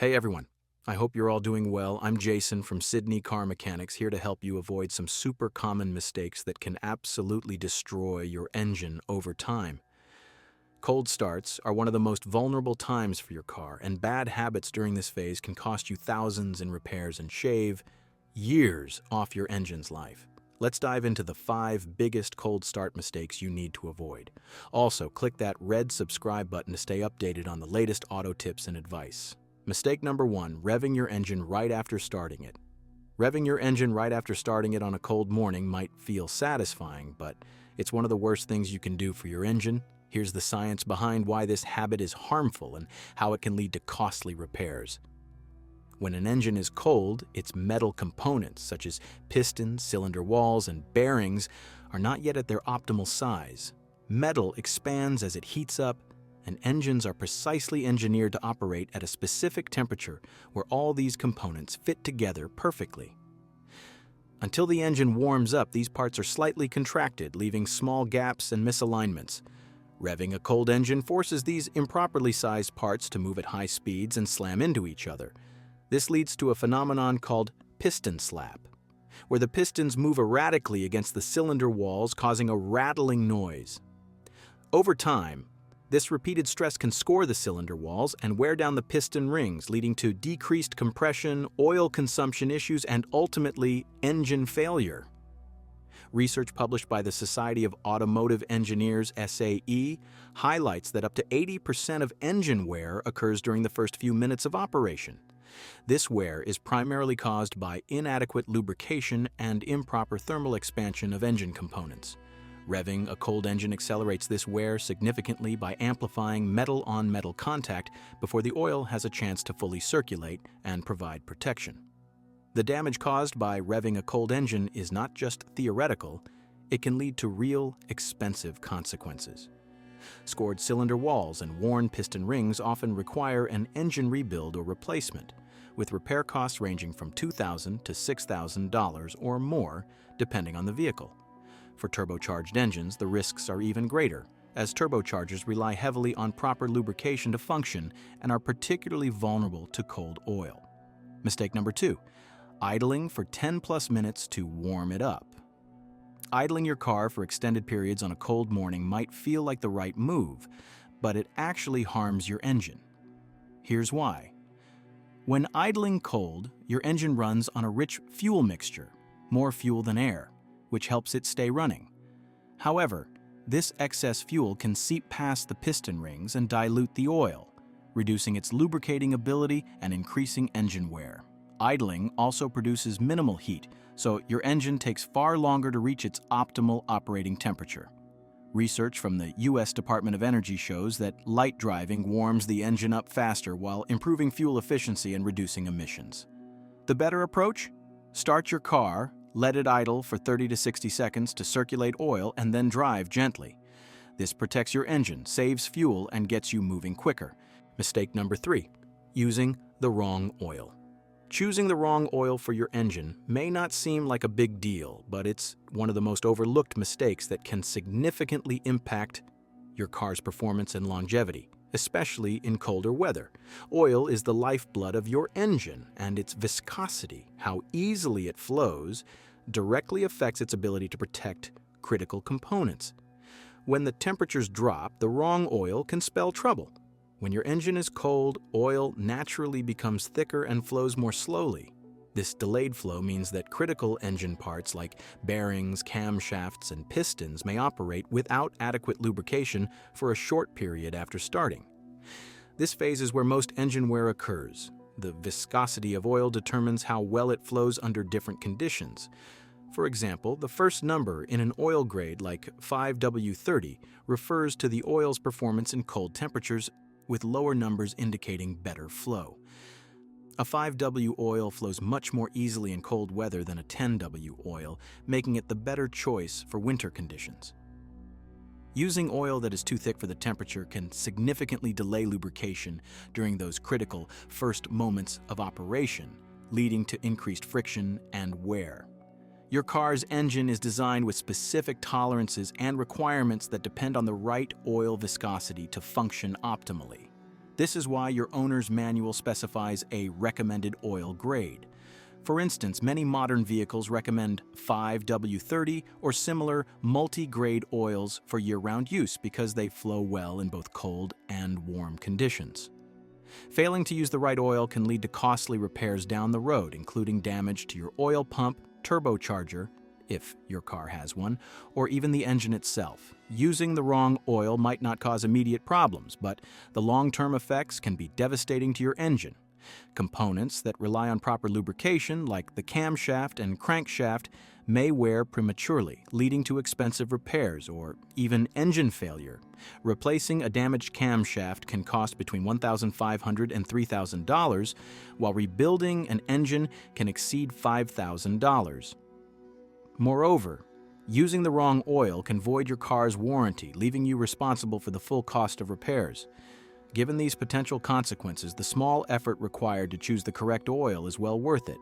Hey everyone, I hope you're all doing well. I'm Jason from Sydney Car Mechanics, here to help you avoid some super common mistakes that can absolutely destroy your engine over time. Cold starts are one of the most vulnerable times for your car, and bad habits during this phase can cost you thousands in repairs and shave years off your engine's life. Let's dive into the 5 biggest cold start mistakes you need to avoid. Also, click that red subscribe button to stay updated on the latest auto tips and advice. Mistake number 1, revving your engine right after starting it. Revving your engine right after starting it on a cold morning might feel satisfying, but it's one of the worst things you can do for your engine. Here's the science behind why this habit is harmful and how it can lead to costly repairs. When an engine is cold, its metal components, such as pistons, cylinder walls, and bearings, are not yet at their optimal size. Metal expands as it heats up, and engines are precisely engineered to operate at a specific temperature where all these components fit together perfectly. Until the engine warms up, these parts are slightly contracted, leaving small gaps and misalignments. Revving a cold engine forces these improperly sized parts to move at high speeds and slam into each other. This leads to a phenomenon called piston slap, where the pistons move erratically against the cylinder walls, causing a rattling noise. Over time, this repeated stress can score the cylinder walls and wear down the piston rings, leading to decreased compression, oil consumption issues, and ultimately engine failure. Research published by the Society of Automotive Engineers (SAE) highlights that up to 80% of engine wear occurs during the first few minutes of operation. This wear is primarily caused by inadequate lubrication and improper thermal expansion of engine components. Revving a cold engine accelerates this wear significantly by amplifying metal-on-metal contact before the oil has a chance to fully circulate and provide protection. The damage caused by revving a cold engine is not just theoretical, it can lead to real, expensive consequences. Scored cylinder walls and worn piston rings often require an engine rebuild or replacement, with repair costs ranging from $2,000 to $6,000 or more, depending on the vehicle. For turbocharged engines, the risks are even greater, as turbochargers rely heavily on proper lubrication to function and are particularly vulnerable to cold oil. Mistake number 2, idling for 10+ minutes to warm it up. Idling your car for extended periods on a cold morning might feel like the right move, but it actually harms your engine. Here's why. When idling cold, your engine runs on a rich fuel mixture, more fuel than air, which helps it stay running. However, this excess fuel can seep past the piston rings and dilute the oil, reducing its lubricating ability and increasing engine wear. Idling also produces minimal heat, so your engine takes far longer to reach its optimal operating temperature. Research from the U.S. Department of Energy shows that light driving warms the engine up faster while improving fuel efficiency and reducing emissions. The better approach? Start your car, let it idle for 30 to 60 seconds to circulate oil, and then drive gently. This protects your engine, saves fuel, and gets you moving quicker. Mistake number 3, using the wrong oil. Choosing the wrong oil for your engine may not seem like a big deal, but it's one of the most overlooked mistakes that can significantly impact your car's performance and longevity, especially in colder weather. Oil is the lifeblood of your engine, and its viscosity, how easily it flows, directly affects its ability to protect critical components. When the temperatures drop, the wrong oil can spell trouble. When your engine is cold, oil naturally becomes thicker and flows more slowly. This delayed flow means that critical engine parts like bearings, camshafts, and pistons may operate without adequate lubrication for a short period after starting. This phase is where most engine wear occurs. The viscosity of oil determines how well it flows under different conditions. For example, the first number in an oil grade like 5W30 refers to the oil's performance in cold temperatures, with lower numbers indicating better flow. A 5W oil flows much more easily in cold weather than a 10W oil, making it the better choice for winter conditions. Using oil that is too thick for the temperature can significantly delay lubrication during those critical first moments of operation, leading to increased friction and wear. Your car's engine is designed with specific tolerances and requirements that depend on the right oil viscosity to function optimally. This is why your owner's manual specifies a recommended oil grade. For instance, many modern vehicles recommend 5W30 or similar multi-grade oils for year-round use because they flow well in both cold and warm conditions. Failing to use the right oil can lead to costly repairs down the road, including damage to your oil pump, turbocharger, if your car has one, or even the engine itself. Using the wrong oil might not cause immediate problems, but the long-term effects can be devastating to your engine. Components that rely on proper lubrication, like the camshaft and crankshaft, may wear prematurely, leading to expensive repairs or even engine failure. Replacing a damaged camshaft can cost between $1,500 and $3,000, while rebuilding an engine can exceed $5,000. Moreover, using the wrong oil can void your car's warranty, leaving you responsible for the full cost of repairs. Given these potential consequences, the small effort required to choose the correct oil is well worth it.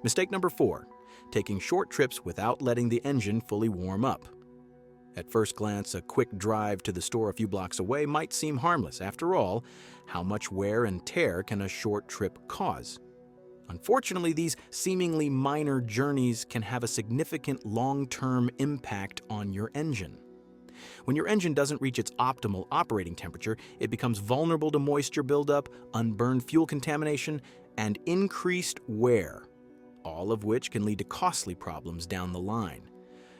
Mistake number 4, taking short trips without letting the engine fully warm up. At first glance, a quick drive to the store a few blocks away might seem harmless. After all, how much wear and tear can a short trip cause? Unfortunately, these seemingly minor journeys can have a significant long-term impact on your engine. When your engine doesn't reach its optimal operating temperature, it becomes vulnerable to moisture buildup, unburned fuel contamination, and increased wear, all of which can lead to costly problems down the line.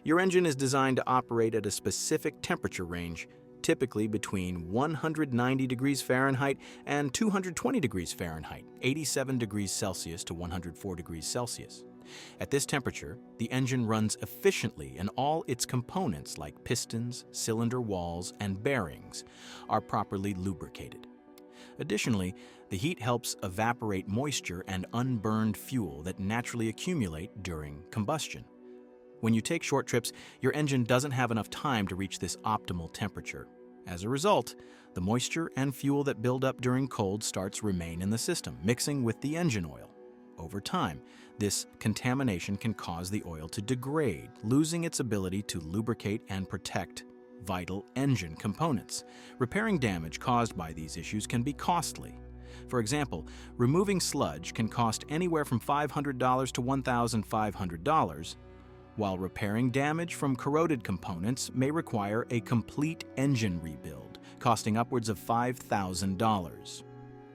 Your engine is designed to operate at a specific temperature range, typically between 190 degrees Fahrenheit and 220 degrees Fahrenheit, 87 degrees Celsius to 104 degrees Celsius. At this temperature, the engine runs efficiently and all its components like pistons, cylinder walls, and bearings are properly lubricated. Additionally, the heat helps evaporate moisture and unburned fuel that naturally accumulate during combustion. When you take short trips, your engine doesn't have enough time to reach this optimal temperature. As a result, the moisture and fuel that build up during cold starts remain in the system, mixing with the engine oil. Over time, this contamination can cause the oil to degrade, losing its ability to lubricate and protect vital engine components. Repairing damage caused by these issues can be costly. For example, removing sludge can cost anywhere from $500 to $1,500, while repairing damage from corroded components may require a complete engine rebuild, costing upwards of $5,000.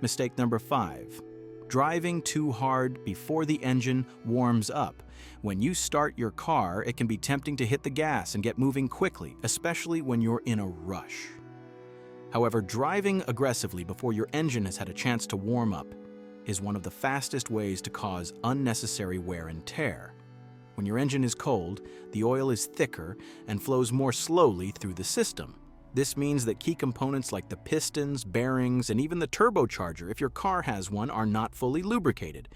Mistake number 5. Driving too hard before the engine warms up. When you start your car, it can be tempting to hit the gas and get moving quickly, especially when you're in a rush. However, driving aggressively before your engine has had a chance to warm up is one of the fastest ways to cause unnecessary wear and tear. When your engine is cold, the oil is thicker and flows more slowly through the system. This means that key components like the pistons, bearings, and even the turbocharger, if your car has one, are not fully lubricated.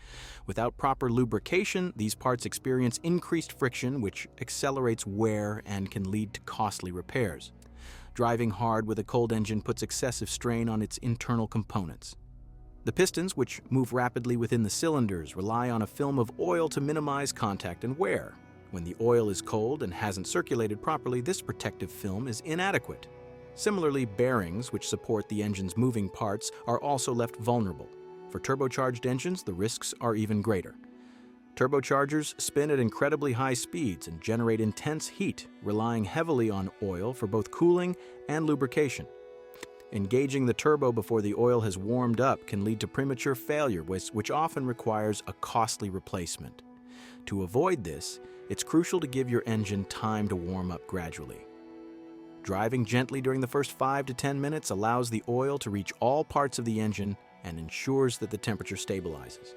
Without proper lubrication, these parts experience increased friction, which accelerates wear and can lead to costly repairs. Driving hard with a cold engine puts excessive strain on its internal components. The pistons, which move rapidly within the cylinders, rely on a film of oil to minimize contact and wear. When the oil is cold and hasn't circulated properly, this protective film is inadequate. Similarly, bearings, which support the engine's moving parts, are also left vulnerable. For turbocharged engines, the risks are even greater. Turbochargers spin at incredibly high speeds and generate intense heat, relying heavily on oil for both cooling and lubrication. Engaging the turbo before the oil has warmed up can lead to premature failure, which often requires a costly replacement. To avoid this, it's crucial to give your engine time to warm up gradually. Driving gently during the first 5 to 10 minutes allows the oil to reach all parts of the engine and ensures that the temperature stabilizes.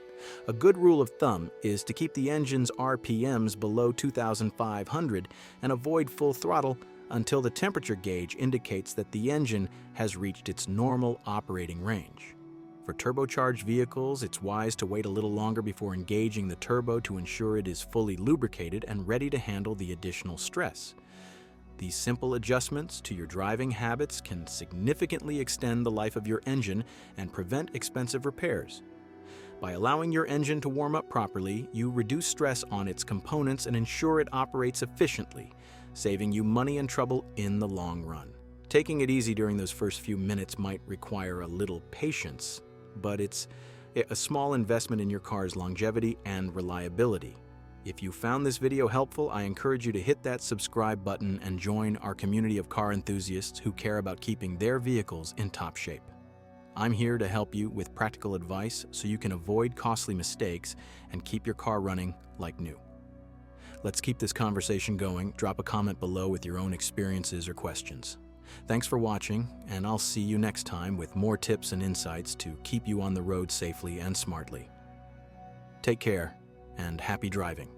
A good rule of thumb is to keep the engine's RPMs below 2,500 and avoid full throttle until the temperature gauge indicates that the engine has reached its normal operating range. For turbocharged vehicles, it's wise to wait a little longer before engaging the turbo to ensure it is fully lubricated and ready to handle the additional stress. These simple adjustments to your driving habits can significantly extend the life of your engine and prevent expensive repairs. By allowing your engine to warm up properly, you reduce stress on its components and ensure it operates efficiently, saving you money and trouble in the long run. Taking it easy during those first few minutes might require a little patience, but it's a small investment in your car's longevity and reliability. If you found this video helpful, I encourage you to hit that subscribe button and join our community of car enthusiasts who care about keeping their vehicles in top shape. I'm here to help you with practical advice so you can avoid costly mistakes and keep your car running like new. Let's keep this conversation going. Drop a comment below with your own experiences or questions. Thanks for watching, and I'll see you next time with more tips and insights to keep you on the road safely and smartly. Take care, and happy driving.